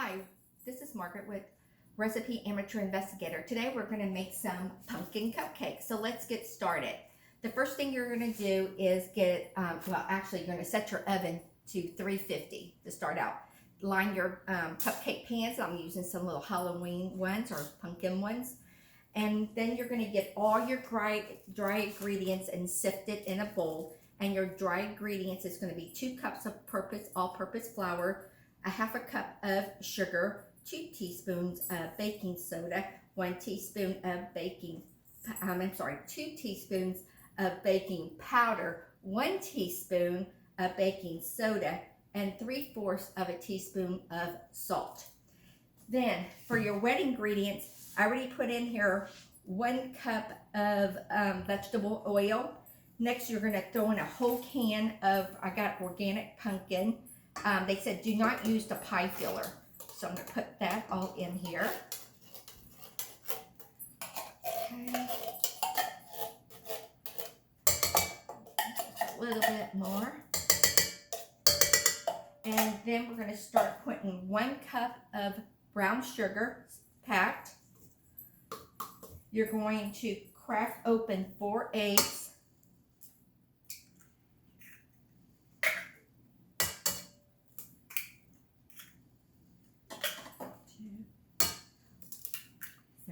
Hi, this is Margaret with Recipe Amateur Investigator. Today we're going to make some pumpkin cupcakes. So let's get started. The first thing you're going to do is get, you're going to set your oven to 350 to start out. Line your cupcake pans. I'm using some little Halloween ones or pumpkin ones. And then you're going to get all your dry ingredients and sift it in a bowl. And your dry ingredients is going to be 2 cups of all-purpose flour, a half a cup of sugar, 2 teaspoons of baking soda, 2 teaspoons of baking powder, 1 teaspoon of baking soda, and 3/4 of a teaspoon of salt. Then for your wet ingredients, I already put in here 1 cup of vegetable oil. Next, you're going to throw in a whole can of, I got organic pumpkin. They said do not use the pie filler. So I'm going to put that all in here. Okay. A little bit more. And then we're going to start putting 1 cup of brown sugar packed. You're going to crack open 4 eggs.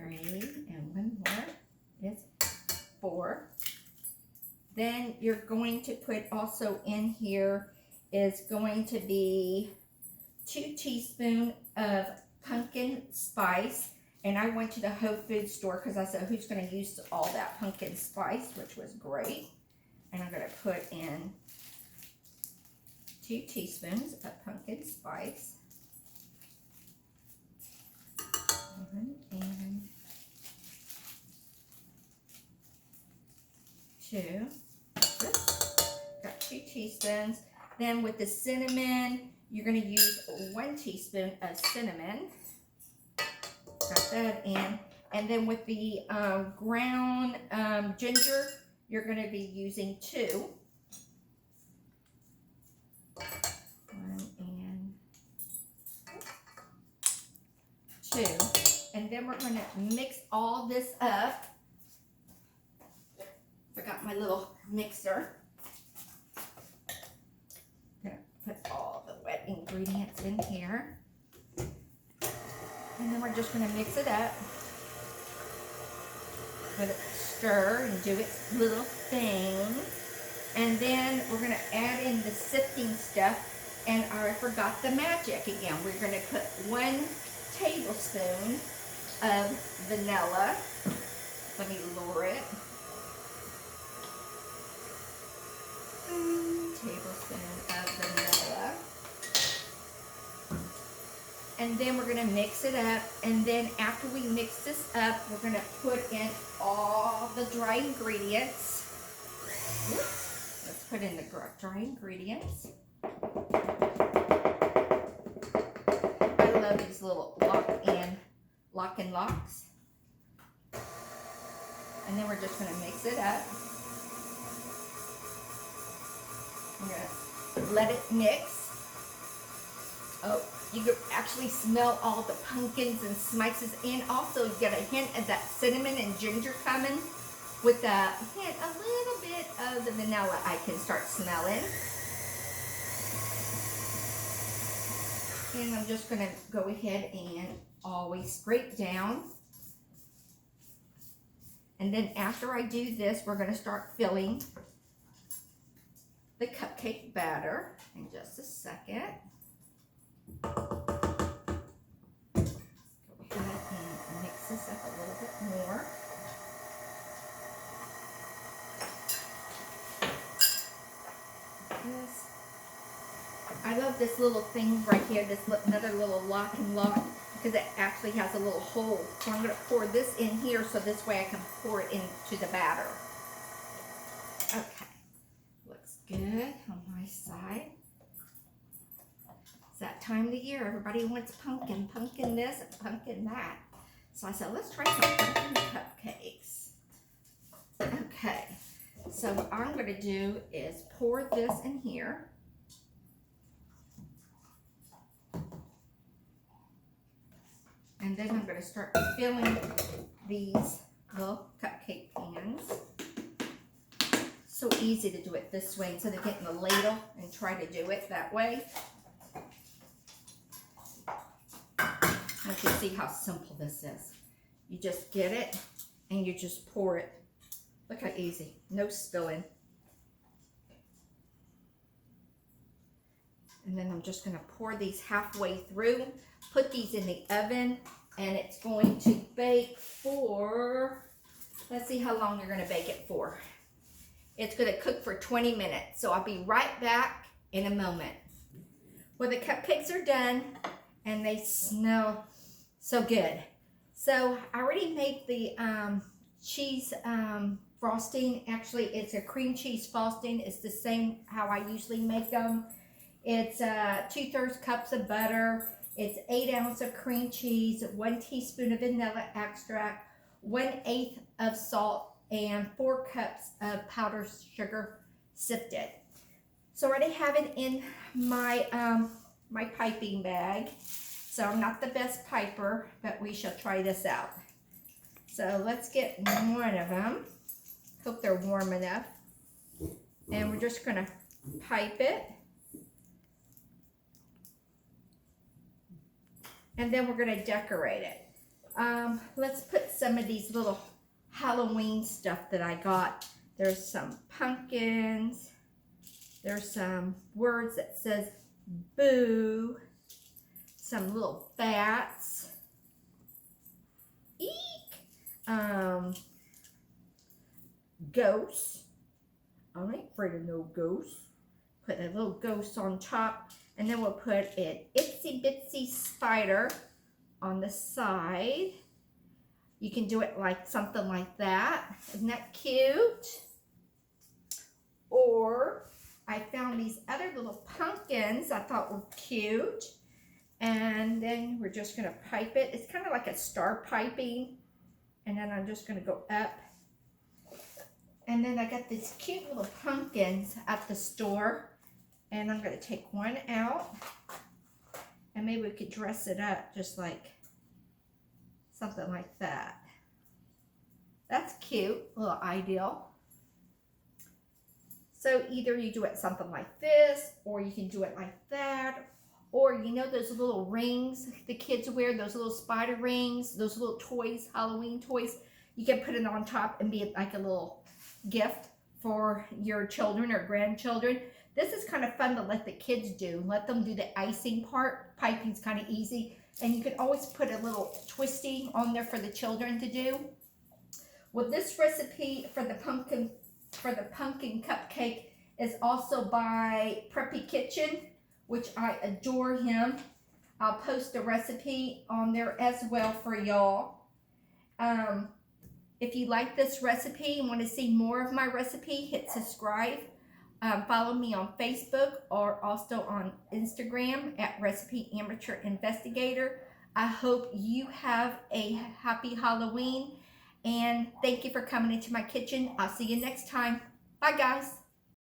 And 1 more is 4. Then you're going to put also in here is going to be 2 teaspoons of pumpkin spice. And I went to the Whole Foods store because I said, who's going to use all that pumpkin spice, which was great. And I'm going to put in 2 teaspoons of pumpkin spice. And 2. Got 2 teaspoons. Then with the cinnamon, you're going to use 1 teaspoon of cinnamon. Got that in. And then with the ground ginger, you're going to be using 2. 1 and 2. And then we're going to mix all this up. Forgot my little mixer. Gonna put all the wet ingredients in here. And then we're just going to mix it up. Let it stir and do its little thing. And then we're going to add in the sifting stuff. And I forgot the magic again. We're going to put 1 tablespoon of vanilla. Let me lower it. 1 tablespoon of vanilla. And then we're going to mix it up. And then after we mix this up, we're going to put in all the dry ingredients. Oops. Let's put in the dry ingredients. I love these little lock and locks. And then we're just going to mix it up. I'm going to let it mix. Oh, you can actually smell all the pumpkins and spices in. Also, you get a hint of that cinnamon and ginger coming with a little bit of the vanilla I can start smelling. And I'm just going to go ahead and always scrape down. And then after I do this, we're going to start filling the cupcake batter in just a second. Go ahead and mix this up a little bit more. I love this little thing right here, this another little lock and lock, because it actually has a little hole. So I'm going to pour this in here so this way I can pour it into the batter. Okay. Looks good on my side. It's that time of the year. Everybody wants pumpkin this and pumpkin that. So I said, let's try some pumpkin cupcakes. Okay. So what I'm going to do is pour this in here. then I'm going to start filling these little cupcake pans. So easy to do it this way instead of getting the ladle and try to do it that way. You can see how simple this is. You just get it and you just pour it. Look how easy, no spilling. And then I'm just gonna pour these halfway through, put these in the oven, and it's going to bake for, let's see how long you're gonna bake it for. It's gonna cook for 20 minutes, so I'll be right back in a moment. Well, the cupcakes are done, and they smell so good. So I already made the cheese frosting. Actually, it's a cream cheese frosting. It's the same how I usually make them. It's 2/3 cups of butter. It's 8 ounces of cream cheese, 1 teaspoon of vanilla extract, 1/8 of salt, and 4 cups of powdered sugar sifted. So I already have it in my my piping bag. So I'm not the best piper, but we shall try this out. So let's get one of them. Hope they're warm enough. And we're just gonna pipe it. And then we're gonna decorate it. Let's put some of these little Halloween stuff that I got. There's some pumpkins. There's some words that says boo. Some little bats. Eek! Ghosts. I ain't afraid of no ghosts. Put a little ghost on top. And then we'll put an itsy bitsy spider on the side. You can do it like something like that. Isn't that cute? Or I found these other little pumpkins I thought were cute. And then we're just gonna pipe it. It's kind of like a star piping. And then I'm just gonna go up. And then I got these cute little pumpkins at the store. And I'm gonna take one out. And maybe we could dress it up just like something like that. That's cute, a little ideal. So either you do it something like this, or you can do it like that. Or you know those little rings the kids wear, those little spider rings, those little toys, Halloween toys, you can put it on top and be like a little gift for your children or grandchildren. This is kind of fun to let the kids do. Let them do the icing part. Piping's kind of easy. And you can always put a little twisty on there for the children to do. Well, this recipe for the pumpkin cupcake is also by Preppy Kitchen, which I adore him. I'll post a recipe on there as well for y'all. If you like this recipe and want to see more of my recipe, hit subscribe. Follow me on Facebook or also on Instagram at Recipe Amateur Investigator. I hope you have a happy Halloween, and thank you for coming into my kitchen. I'll see you next time. Bye, guys.